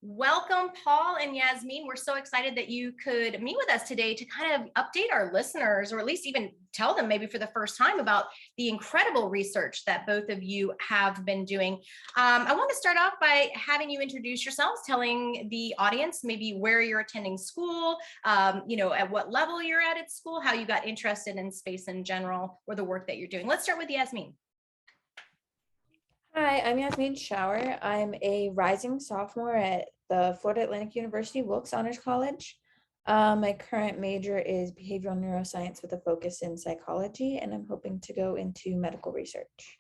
Welcome, Paul and Yasmin. We're so excited that you could meet with us today to kind of update our listeners, or at least even tell them maybe for the first time about the incredible research that both of you have been doing. I want to start off by having you introduce yourselves, telling the audience maybe where you're attending school, at what level you're at school, how you got interested in space in general, or the work that you're doing. Let's start with Yasmin. Hi, I'm Yasmin Shower. I'm a rising sophomore at the Florida Atlantic University Wilkes Honors College. My current major is behavioral neuroscience with a focus in psychology, and I'm hoping to go into medical research.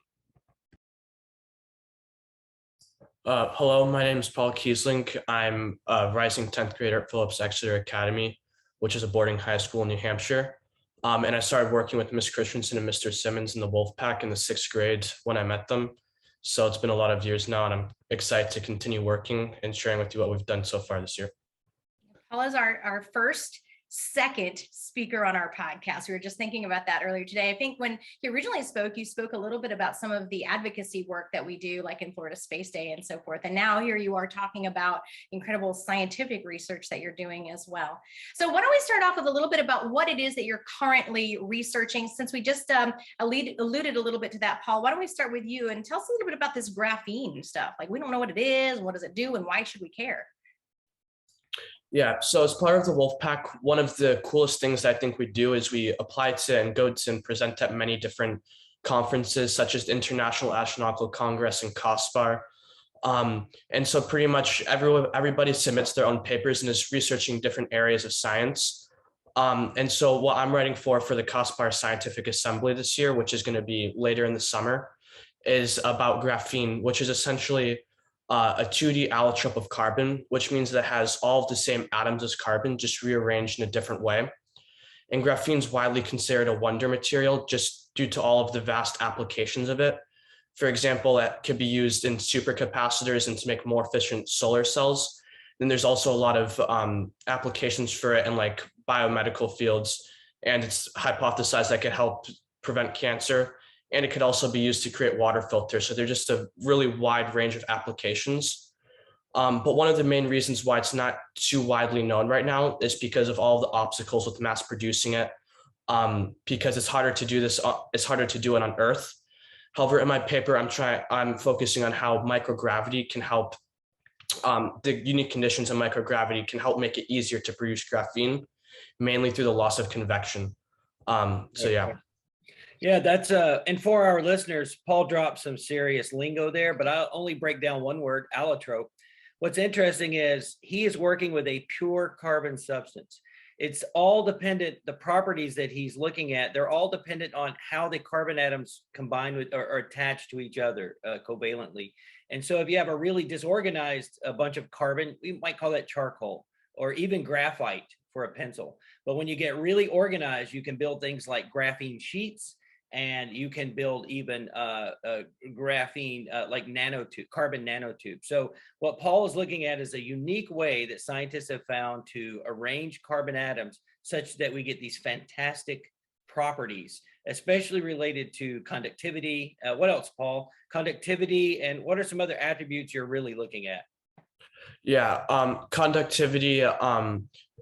Hello, my name is Paul Kiesling. I'm a rising 10th grader at Phillips Exeter Academy, which is a boarding high school in New Hampshire. And I started working with Miss Christensen and Mr. Simmons in the Wolf Pack in the 6th grade when I met them. So it's been a lot of years now, and I'm excited to continue working and sharing with you what we've done so far this year. Paul is our second speaker on our podcast. We were just thinking about that earlier today. I think when he originally spoke, you spoke a little bit about some of the advocacy work that we do, like in Florida Space Day and so forth. And now here you are talking about incredible scientific research that you're doing as well. So why don't we start off with a little bit about what it is that you're currently researching, since we just alluded a little bit to that, Paul. Why don't we start with you and tell us a little bit about this graphene stuff? Like, we don't know what it is, what does it do, and why should we care? Yeah, so as part of the Wolfpack, one of the coolest things that I think we do is we apply to and go to and present at many different conferences, such as the International Astronautical Congress and COSPAR. And so pretty much everybody submits their own papers and is researching different areas of science. And so what I'm writing for the COSPAR Scientific Assembly this year, which is going to be later in the summer, is about graphene, which is essentially a 2D allotrope of carbon, which means that it has all of the same atoms as carbon, just rearranged in a different way. And graphene is widely considered a wonder material just due to all of the vast applications of it. For example, that could be used in supercapacitors and to make more efficient solar cells. Then there's also a lot of applications for it in like biomedical fields, and it's hypothesized that could help prevent cancer. And it could also be used to create water filters. So there's just a really wide range of applications. But one of the main reasons why it's not too widely known right now is because of all the obstacles with mass producing it, because it's harder to do this, it's harder to do it on Earth. However, in my paper, I'm focusing on how microgravity can help, the unique conditions of microgravity can help make it easier to produce graphene, mainly through the loss of convection. So yeah. Yeah, that's and for our listeners, Paul dropped some serious lingo there, but I'll only break down one word, allotrope. What's interesting is he is working with a pure carbon substance. It's all dependent, the properties that he's looking at, they're all dependent on how the carbon atoms combine with or attached to each other covalently. And so if you have a really disorganized bunch of carbon, we might call that charcoal, or even graphite for a pencil. But when you get really organized, you can build things like graphene sheets, and you can build even graphene like nanotube, carbon nanotubes. So what Paul is looking at is a unique way that scientists have found to arrange carbon atoms such that we get these fantastic properties, especially related to conductivity. What else, Paul? Conductivity, and what are some other attributes you're really looking at? Yeah, conductivity.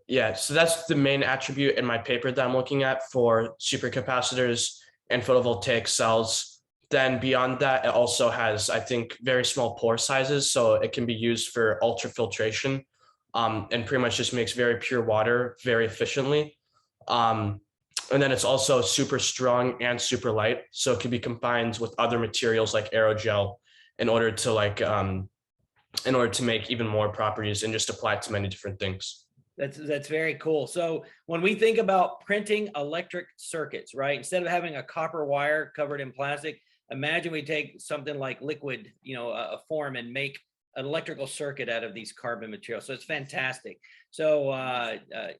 Yeah, so that's the main attribute in my paper that I'm looking at for supercapacitors and photovoltaic cells. Then beyond that, it also has, I think, very small pore sizes, so it can be used for ultrafiltration, and pretty much just makes very pure water very efficiently. And then it's also super strong and super light, so it can be combined with other materials like aerogel in order to make even more properties and just apply it to many different things. That's very cool. So when we think about printing electric circuits, right, instead of having a copper wire covered in plastic, imagine we take something like liquid, a form, and make an electrical circuit out of these carbon materials. So it's fantastic. So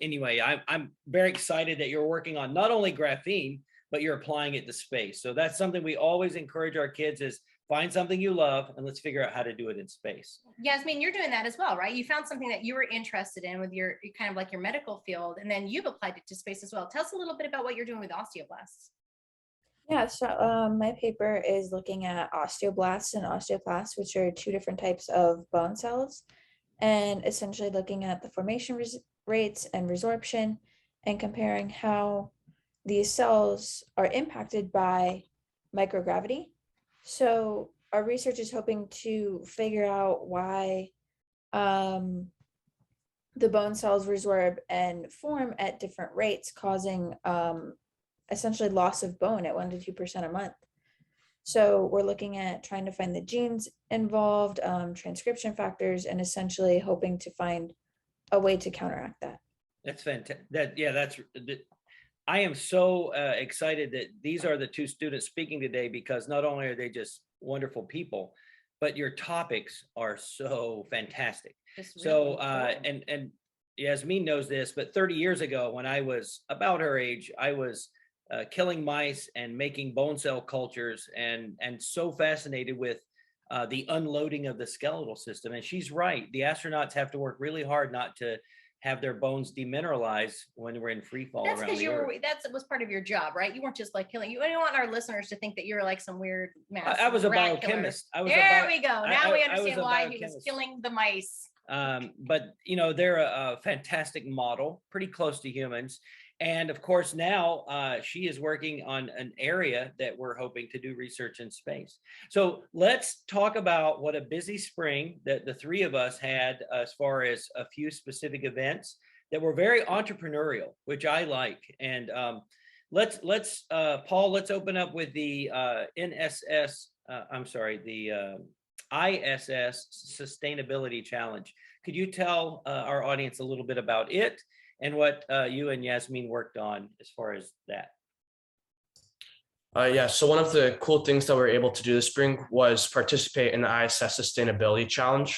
anyway, I'm very excited that you're working on not only graphene, but you're applying it to space. So that's something we always encourage our kids is find something you love and let's figure out how to do it in space. Yasmin, you're doing that as well, right? You found something that you were interested in with your kind of like your medical field, and then you've applied it to space as well. Tell us a little bit about what you're doing with osteoblasts. Yeah, so my paper is looking at osteoblasts and osteoclasts, which are two different types of bone cells. and essentially looking at the formation rates and resorption and comparing how these cells are impacted by microgravity. So our research is hoping to figure out why the bone cells resorb and form at different rates, causing essentially loss of bone at 1 to 2% a month. So we're looking at trying to find the genes involved, transcription factors, and essentially hoping to find a way to counteract that. That's fantastic. I am so excited that these are the two students speaking today, because not only are they just wonderful people, but your topics are so fantastic. So, and Yasmin knows this, but 30 years ago, when I was about her age, I was killing mice and making bone cell cultures, and so fascinated with the unloading of the skeletal system. And she's right. The astronauts have to work really hard not to have their bones demineralize when we're in free fall. That's because that was part of your job, right? You weren't just like killing. You don't want our listeners to think that you're like some weird mass. I was a biochemist. There we go. Now we understand why he was killing the mice. But they're a fantastic model, pretty close to humans. And of course, now she is working on an area that we're hoping to do research in space. So let's talk about what a busy spring that the three of us had, as far as a few specific events that were very entrepreneurial, which I like. And let's Paul, let's open up with the ISS Sustainability Challenge. Could you tell our audience a little bit about it and what you and Yasmin worked on as far as that? Yeah, so one of the cool things that we were able to do this spring was participate in the ISS Sustainability Challenge.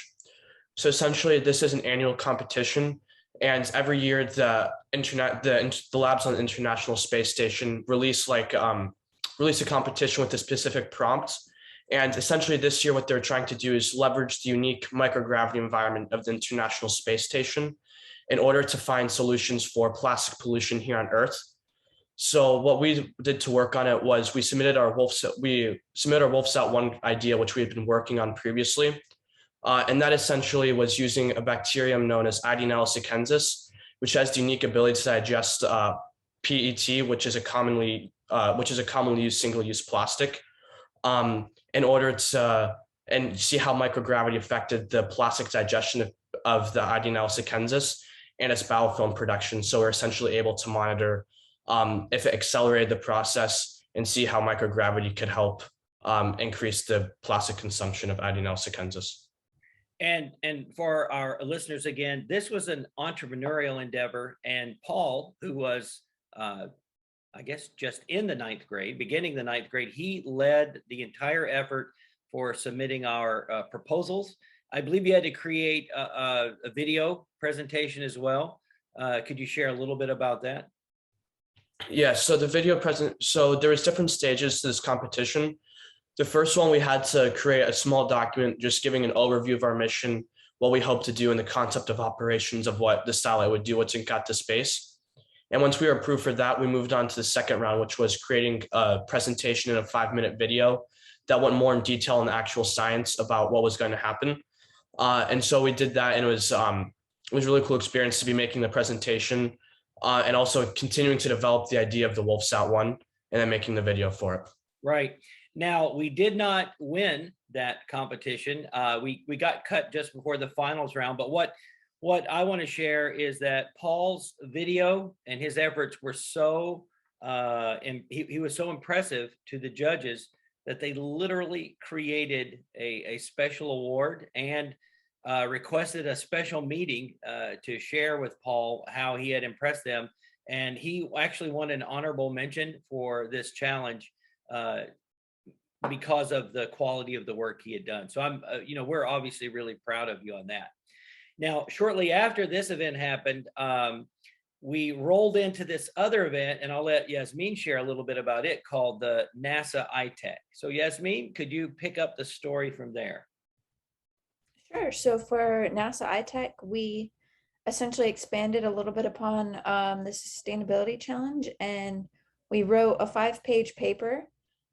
So essentially, this is an annual competition, and every year the labs on the International Space Station release a competition with a specific prompt. And essentially this year, what they're trying to do is leverage the unique microgravity environment of the International Space Station in order to find solutions for plastic pollution here on Earth. So what we did to work on it was we submitted our WolfSat-1 idea, which we had been working on previously. And that essentially was using a bacterium known as Idenella sequensis, which has the unique ability to digest PET, which is a commonly used single-use plastic, in order to and see how microgravity affected the plastic digestion of the Idenella sequensis and its biofilm production. So we're essentially able to monitor if it accelerated the process and see how microgravity could help increase the plastic consumption of Idenella sequensis. And for our listeners, again, this was an entrepreneurial endeavor. And Paul, who was, I guess, just in the beginning the ninth grade, he led the entire effort for submitting our proposals. I believe you had to create a video presentation as well. Could you share a little bit about that? Yeah, so so there was different stages to this competition. The first one, we had to create a small document just giving an overview of our mission, what we hope to do, and the concept of operations of what the satellite would do once it got to space. And once we were approved for that, we moved on to the second round, which was creating a presentation in a 5-minute video that went more in detail on the actual science about what was going to happen. And so we did that, and it was a really cool experience to be making the presentation and also continuing to develop the idea of the WolfSat-1 and then making the video for it. Right. Now, we did not win that competition. We got cut just before the finals round, but what I want to share is that Paul's video and his efforts were so, and he was so impressive to the judges that they literally created a special award and requested a special meeting to share with Paul how he had impressed them. And he actually won an honorable mention for this challenge because of the quality of the work he had done. So we're obviously really proud of you on that. Now, shortly after this event happened, we rolled into this other event, and I'll let Yasmin share a little bit about it, called the NASA ITech. So Yasmin, could you pick up the story from there? Sure. So for NASA ITech, we essentially expanded a little bit upon the sustainability challenge, and we wrote a 5-page paper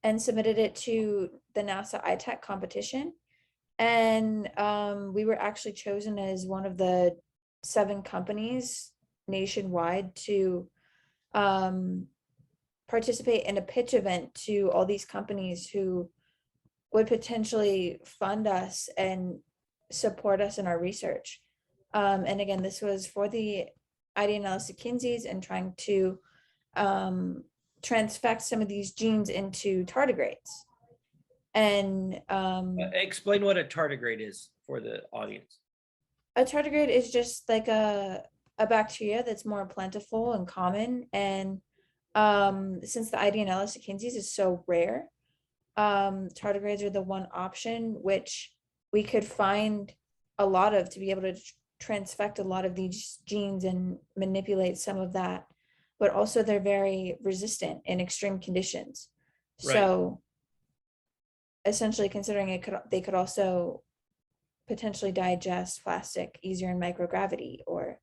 and submitted it to the NASA ITech competition. And we were actually chosen as one of the 7 companies nationwide to participate in a pitch event to all these companies who would potentially fund us and support us in our research. And again, this was for the ID Kinsey's and trying to transfect some of these genes into tardigrades. And Explain what a tardigrade is for the audience. a tardigrade is just like a bacteria that's more plentiful and common. And since the ID Kinsey's is so rare, tardigrades are the one option which we could find a lot of to be able to transfect a lot of these genes and manipulate some of that. But also they're very resistant in extreme conditions. Right. So essentially, considering they could also potentially digest plastic easier in microgravity, or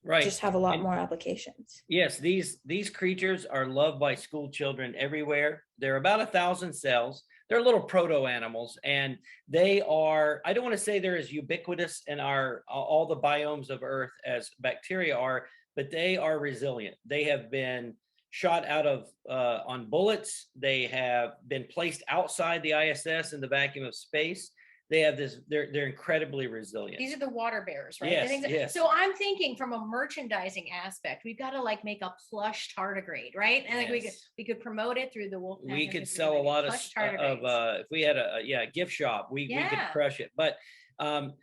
Right. just have a lot And- more applications. Yes, these creatures are loved by school children everywhere. They're about 1,000 cells. They're little proto animals, and they are, I don't want to say they're as ubiquitous in all the biomes of Earth as bacteria are, but they are resilient. They have been shot out of on bullets. They have been placed outside the ISS in the vacuum of space. They have this, they're incredibly resilient. These are the water bears, right? Yes, yes. So I'm thinking from a merchandising aspect, we've got to like make a plush tardigrade, right? And like Yes. we could promote it through the Wolf. We could sell a lot of if we had a gift shop, we could Yeah. crush it. But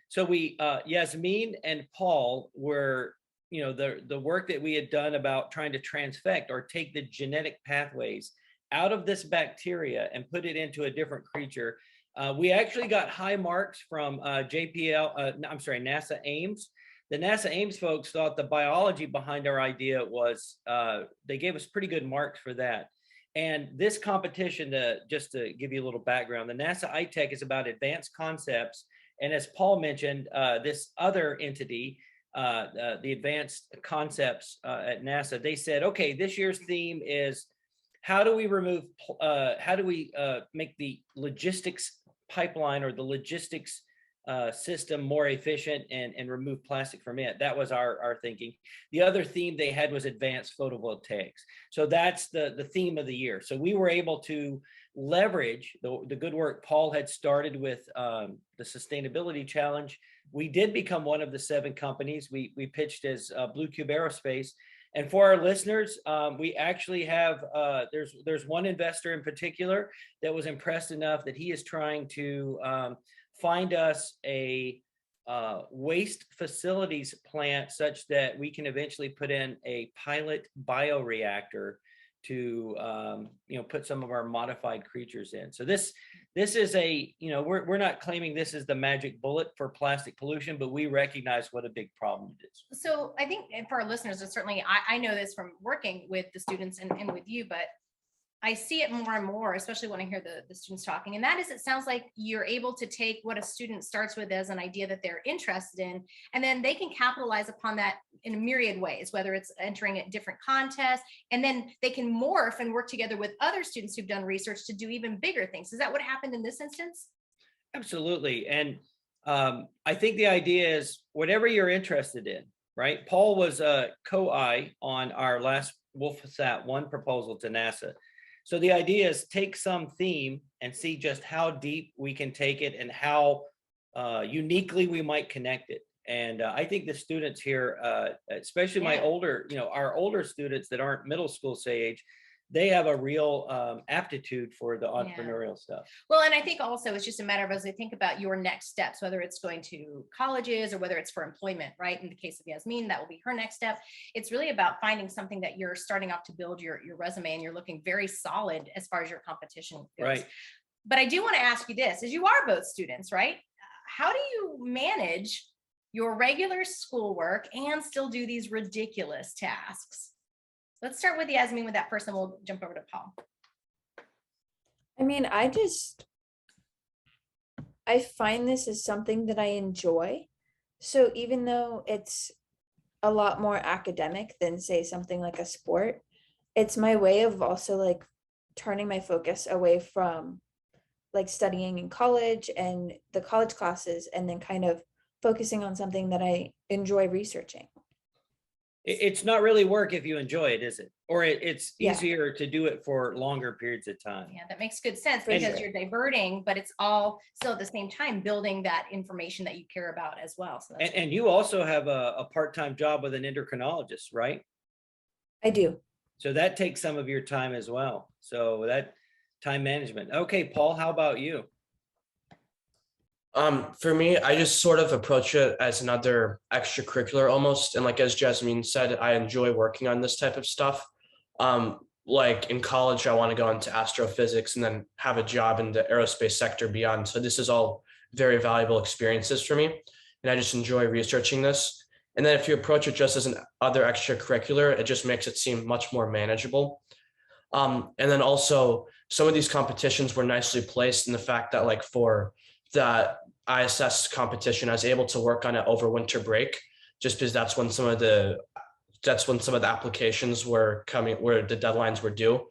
so we Yasmin and Paul were, you know, the work that we had done about trying to transfect or take the genetic pathways out of this bacteria and put it into a different creature. We actually got high marks from NASA Ames. The NASA Ames folks thought the biology behind our idea was, they gave us pretty good marks for that. And this competition, just to give you a little background, the NASA ITech is about advanced concepts. And as Paul mentioned, this other entity, the advanced concepts at NASA, they said, okay, this year's theme is how do we make the logistics pipeline or the logistics system more efficient and remove plastic from it. That was our thinking. The other theme they had was advanced photovoltaics. So that's the theme of the year. So we were able to leverage the good work Paul had started with the Sustainability Challenge. We did become one of the 7 companies. We pitched as Blue Cube Aerospace. And for our listeners, we actually have, there's one investor in particular that was impressed enough that he is trying to find us a waste facilities plant such that we can eventually put in a pilot bioreactor to put some of our modified creatures in. So this is we're not claiming this is the magic bullet for plastic pollution, but we recognize what a big problem it is. So I think for our listeners, and certainly I know this from working with the students and with you, but I see it more and more, especially when I hear the students talking. And that is, it sounds like you're able to take what a student starts with as an idea that they're interested in, and then they can capitalize upon that in a myriad ways, whether it's entering at different contests, and then they can morph and work together with other students who've done research to do even bigger things. Is that what happened in this instance? Absolutely. And I think the idea is whatever you're interested in, right? Paul was a co-I on our last WolfSat-1 proposal to NASA. So the idea is take some theme and see just how deep we can take it and how uniquely we might connect it. And I think the students here, especially my older, our older students that aren't middle school say age, they have a real aptitude for the entrepreneurial stuff. Well, and I think also it's just a matter of, as I think about your next steps, whether it's going to colleges or whether it's for employment, right? In the case of Yasmin, that will be her next step. It's really about finding something that you're starting off to build your resume, and you're looking very solid as far as your competition goes. Right. But I do want to ask you this, as you are both students, right? How do you manage your regular schoolwork and still do these ridiculous tasks? Let's start with Yasmin with that first, and we'll jump over to Paul. I mean, I find this as something that I enjoy. So even though it's a lot more academic than, say, something like a sport, it's my way of also like turning my focus away from like studying in college and the college classes, and then kind of focusing on something that I enjoy researching. It's not really work if you enjoy it, is it? Or it's Yeah. easier to do it for longer periods of time. Yeah, that makes good sense For because sure. you're diverting, but it's all still at the same time building that information that you care about as well. So that's And you also have a part-time job with an endocrinologist, right? I do. So that takes some of your time as well. So that time management. Okay, Paul, how about you? For me, I just sort of approach it as another extracurricular almost. And like as Jasmine said, I enjoy working on this type of stuff. Like in college, I want to go into astrophysics and then have a job in the aerospace sector beyond. So this is all very valuable experiences for me. And I just enjoy researching this. And then if you approach it just as an other extracurricular, it just makes it seem much more manageable. And then also some of these competitions were nicely placed in the fact that like for the ISS competition, I was able to work on it over winter break, just because that's when some of the applications were coming, where the deadlines were due.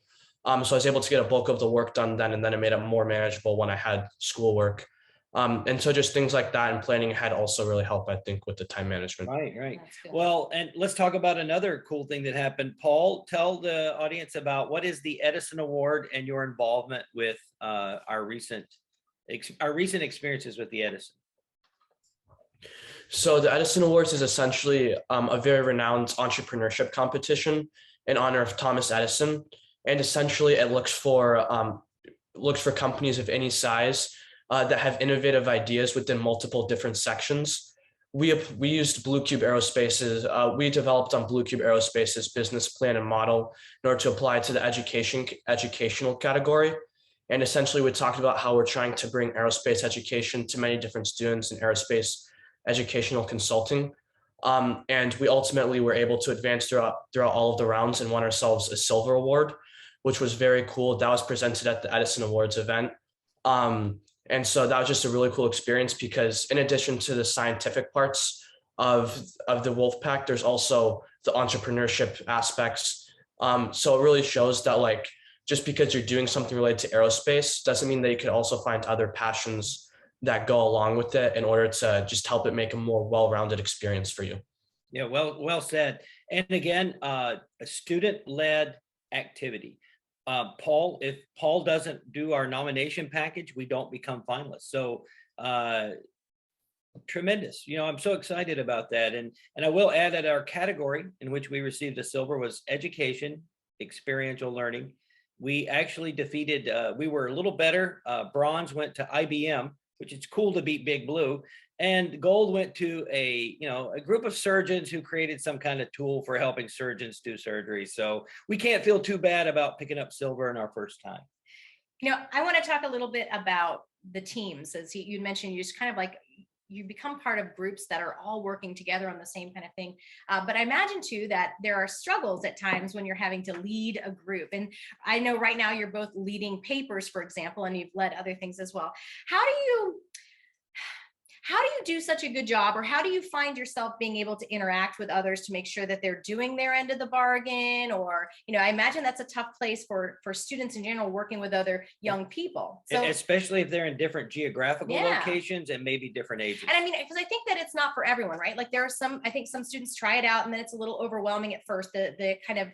So I was able to get a bulk of the work done then, and then it made it more manageable when I had schoolwork. And so just things like that and planning ahead also really help, I think, with the time management. Right. That's good. Well, and let's talk about another cool thing that happened. Paul, tell the audience about what is the Edison Award and your involvement with our recent experiences with the Edison. So the Edison Awards is essentially a very renowned entrepreneurship competition in honor of Thomas Edison, and essentially it looks for companies of any size that have innovative ideas within multiple different sections. We used Blue Cube Aerospace's, we developed on Blue Cube Aerospace's business plan and model in order to apply to the educational category. And essentially we talked about how we're trying to bring aerospace education to many different students in aerospace educational consulting. And we ultimately were able to advance throughout all of the rounds and won ourselves a silver award, which was very cool. That was presented at the Edison Awards event. And so that was just a really cool experience because in addition to the scientific parts of the Wolfpack, there's also the entrepreneurship aspects. So it really shows that like, just because you're doing something related to aerospace doesn't mean that you could also find other passions that go along with it in order to just help it make a more well-rounded experience for you. Yeah, well said. And again, a student-led activity. Paul, if Paul doesn't do our nomination package, we don't become finalists. So tremendous. I'm so excited about that. And I will add that our category in which we received a silver was education, experiential learning. We actually defeated, we were a little better. Bronze went to IBM, which is cool to beat Big Blue. And gold went to a group of surgeons who created some kind of tool for helping surgeons do surgery. So we can't feel too bad about picking up silver in our first time. I want to talk a little bit about the teams. As you mentioned, you just kind of like, you become part of groups that are all working together on the same kind of thing. But I imagine too that there are struggles at times when you're having to lead a group. And I know right now you're both leading papers, for example, and you've led other things as well. How do you do such a good job, or how do you find yourself being able to interact with others to make sure that they're doing their end of the bargain? Or, I imagine that's a tough place for students in general working with other young people. So, especially if they're in different geographical locations and maybe different ages. And I mean, because I think that it's not for everyone, right? Like I think some students try it out and then it's a little overwhelming at first, the kind of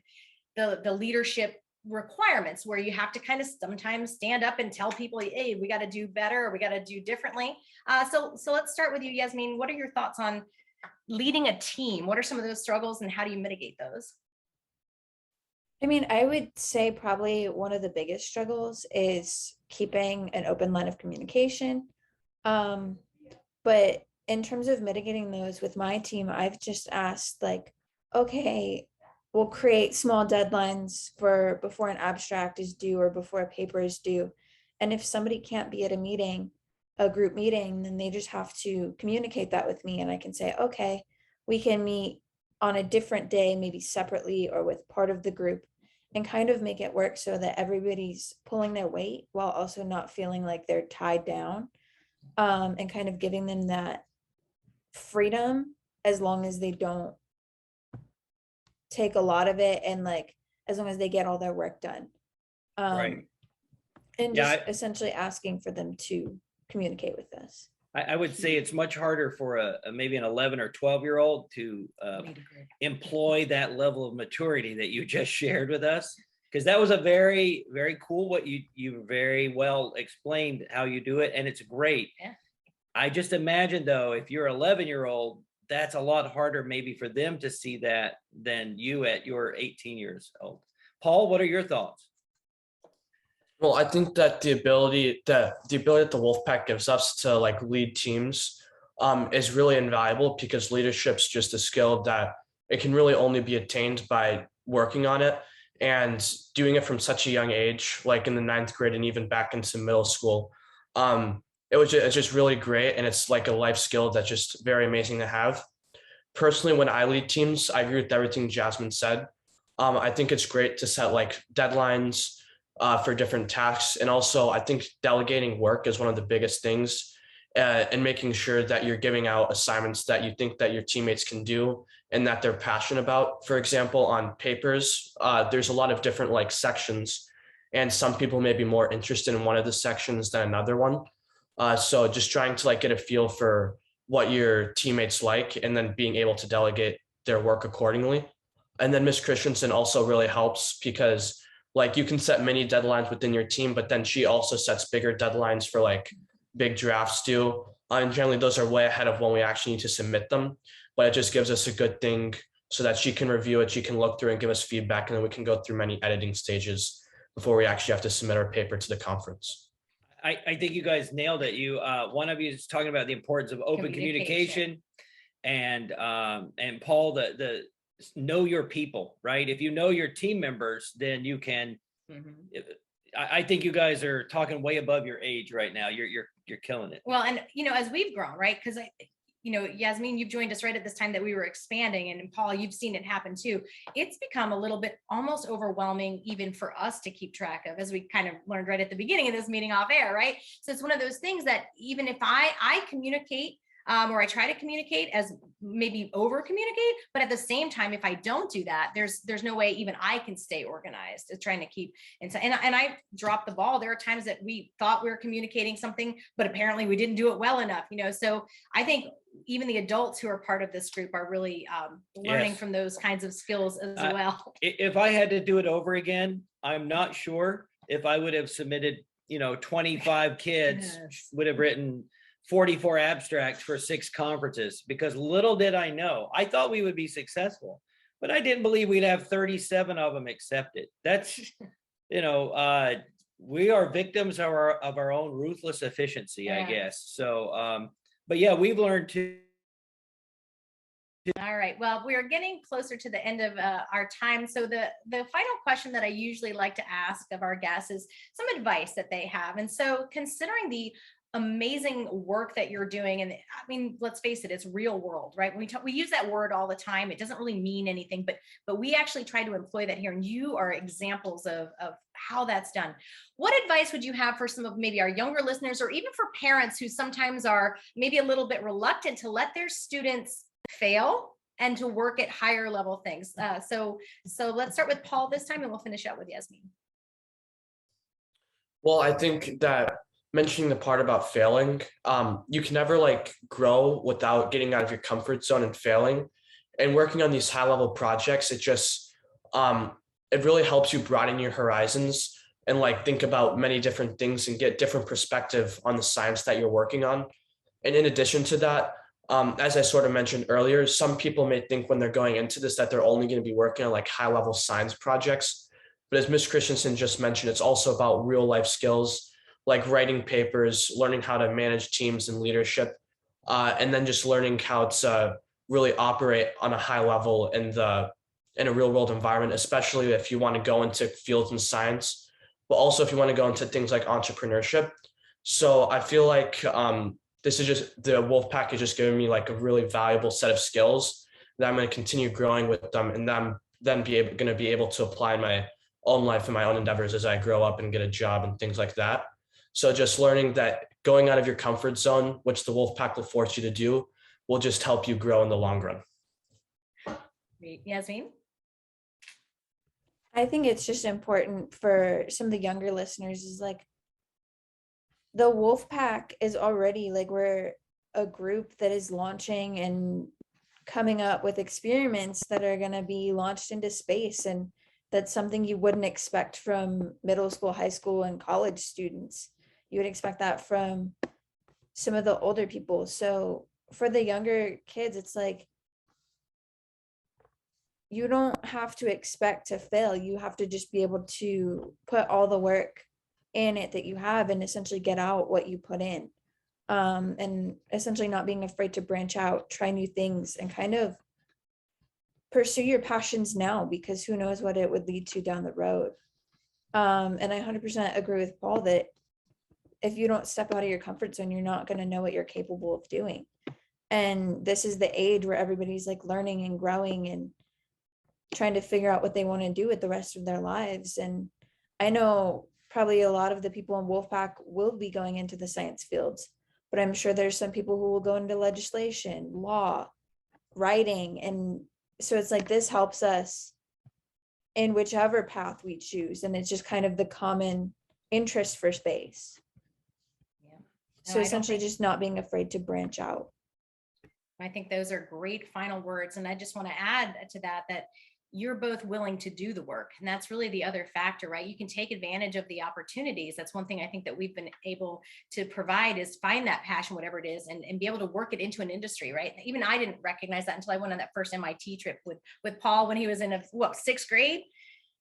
the leadership requirements where you have to kind of sometimes stand up and tell people, hey, we got to do better, or we got to do differently. So let's start with you, Yasmin. What are your thoughts on leading a team? What are some of those struggles and how do you mitigate those? I mean, I would say probably one of the biggest struggles is keeping an open line of communication. But in terms of mitigating those with my team, I've just asked like, okay, we'll create small deadlines for before an abstract is due or before a paper is due. And if somebody can't be at a group meeting, then they just have to communicate that with me. And I can say, okay, we can meet on a different day, maybe separately or with part of the group, and kind of make it work so that everybody's pulling their weight while also not feeling like they're tied down, and kind of giving them that freedom as long as they don't take a lot of it, and like as long as they get all their work done. Right. And Yeah, just essentially asking for them to communicate with us. I would say it's much harder for maybe an 11 or 12-year-old to employ that level of maturity that you just shared with us, because that was a very, very cool, what you very well explained how you do it, and it's great. Yeah. I just imagine though, if you're 11-year-old, that's a lot harder maybe for them to see that than you at your 18 years old. Paul, what are your thoughts? Well, I think that the ability that the Wolfpack gives us to like lead teams is really invaluable, because leadership's just a skill that it can really only be attained by working on it and doing it from such a young age, like in the 9th grade and even back into middle school. It's just really great, and it's like a life skill that's just very amazing to have. Personally, when I lead teams, I agree with everything Jasmine said. I think it's great to set like deadlines for different tasks. And also, I think delegating work is one of the biggest things, and making sure that you're giving out assignments that you think that your teammates can do and that they're passionate about. For example, on papers, there's a lot of different like sections, and some people may be more interested in one of the sections than another one. So just trying to like get a feel for what your teammates like, and then being able to delegate their work accordingly. And then Miss Christensen also really helps, because like you can set many deadlines within your team, but then she also sets bigger deadlines for like big drafts due. And generally those are way ahead of when we actually need to submit them, but it just gives us a good thing so that she can review it, she can look through and give us feedback, and then we can go through many editing stages before we actually have to submit our paper to the conference. I think you guys nailed it. One of you is talking about the importance of open communication, and Paul, the know your people, right? If you know your team members, then you can. I think you guys are talking way above your age right now. You're killing it. Well, and as we've grown, right? Because Yasmin, you've joined us right at this time that we were expanding, and Paul, you've seen it happen too. It's become a little bit almost overwhelming even for us to keep track of, as we kind of learned right at the beginning of this meeting off air, right? So it's one of those things that even if I communicate, or I try to communicate as maybe over communicate, but at the same time, if I don't do that, there's no way even I can stay organized. It's trying to keep inside. And I dropped the ball. There are times that we thought we were communicating something, but apparently we didn't do it well enough, So I think even the adults who are part of this group are really learning from those kinds of skills as well. If I had to do it over again, I'm not sure if I would have submitted, 25 kids would have written 44 abstracts for 6 conferences, because little did I know. I thought we would be successful, but I didn't believe we'd have 37 of them accepted. That's, we are victims of our own ruthless efficiency, I guess. So, but yeah, we've learned to. All right. Well, we are getting closer to the end of our time. So the final question that I usually like to ask of our guests is some advice that they have. And so considering the amazing work that you're doing, and I mean, let's face it, it's real world, right? We use that word all the time. It doesn't really mean anything, but we actually try to employ that here, and you are examples of how that's done. What advice would you have for some of maybe our younger listeners, or even for parents who sometimes are maybe a little bit reluctant to let their students fail and to work at higher level things? So let's start with Paul this time, and we'll finish out with Yasmin. Well, I think that mentioning the part about failing, you can never like grow without getting out of your comfort zone and failing. And working on these high level projects, it just it really helps you broaden your horizons and like think about many different things and get different perspective on the science that you're working on. And in addition to that, as I sort of mentioned earlier, some people may think when they're going into this that they're only going to be working on like high level science projects. But as Ms. Christensen just mentioned, it's also about real life skills like writing papers, learning how to manage teams and leadership, and then just learning how to really operate on a high level in a real world environment, especially if you want to go into fields in science, but also if you want to go into things like entrepreneurship. So I feel like this is just, the Wolfpack is just giving me like a really valuable set of skills that I'm going to continue growing with them, and then going to be able to apply in my own life and my own endeavors as I grow up and get a job and things like that. So just learning that going out of your comfort zone, which the Wolfpack will force you to do, will just help you grow in the long run. Great. Yasmin? I think it's just important for some of the younger listeners is like, the Wolfpack is already like, we're a group that is launching and coming up with experiments that are going to be launched into space, and that's something you wouldn't expect from middle school, high school, and college students. You would expect that from some of the older people. So for the younger kids, it's like, you don't have to expect to fail. You have to just be able to put all the work in it that you have and essentially get out what you put in. And essentially not being afraid to branch out, try new things, and kind of pursue your passions now, because who knows what it would lead to down the road. And I 100% agree with Paul that if you don't step out of your comfort zone, you're not going to know what you're capable of doing. And this is the age where everybody's like learning and growing and trying to figure out what they want to do with the rest of their lives. And I know probably a lot of the people in Wolfpack will be going into the science fields, but I'm sure there's some people who will go into legislation, law, writing. And so it's like, this helps us in whichever path we choose. And it's just kind of the common interest for space. Yeah. So essentially just not being afraid to branch out. I think those are great final words. And I just want to add to that, that you're both willing to do the work. And that's really the other factor, right? You can take advantage of the opportunities. That's one thing I think that we've been able to provide, is find that passion, whatever it is, and be able to work it into an industry, right? Even I didn't recognize that until I went on that first MIT trip with Paul when he was in sixth grade.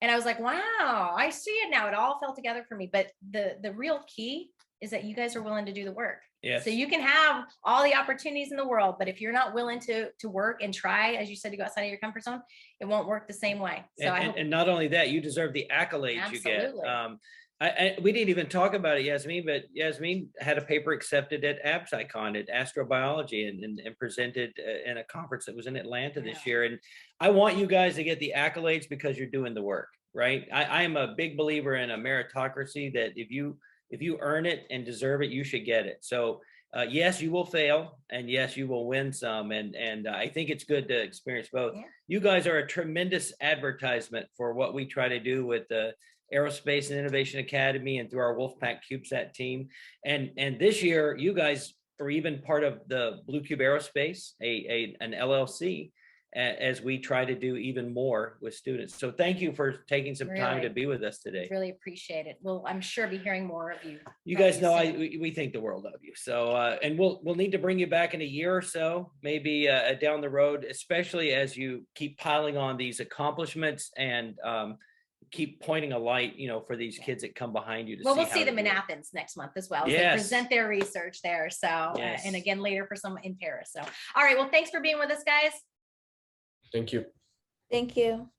And I was like, wow, I see it now. It all fell together for me. But the real key is that you guys are willing to do the work. Yes. So you can have all the opportunities in the world, but if you're not willing to work and try, as you said, to go outside of your comfort zone, it won't work the same way. So and not only that, you deserve the accolades you get. Absolutely. We didn't even talk about it, Yasmin, but Yasmin had a paper accepted at AbSciCon at astrobiology and presented in a conference that was in Atlanta this year. And I want you guys to get the accolades because you're doing the work, right? I am a big believer in a meritocracy, that if you earn it and deserve it, you should get it. So yes, you will fail, and yes, you will win some. And I think it's good to experience both. Yeah. You guys are a tremendous advertisement for what we try to do with the Aerospace and Innovation Academy and through our Wolfpack CubeSat team. And this year, you guys are even part of the Blue Cube Aerospace, an LLC, as we try to do even more with students. So thank you for taking some time to be with us today. Really appreciate it. Well, I'm sure be hearing more of you. You guys know we think the world of you. So and we'll need to bring you back in a year or so, maybe down the road, especially as you keep piling on these accomplishments and keep pointing a light, for these kids that come behind you. We'll see them in Athens next month as well. Yes. They present their research there. So, and again, later for some in Paris. So, all right. Well, thanks for being with us, guys. Thank you. Thank you.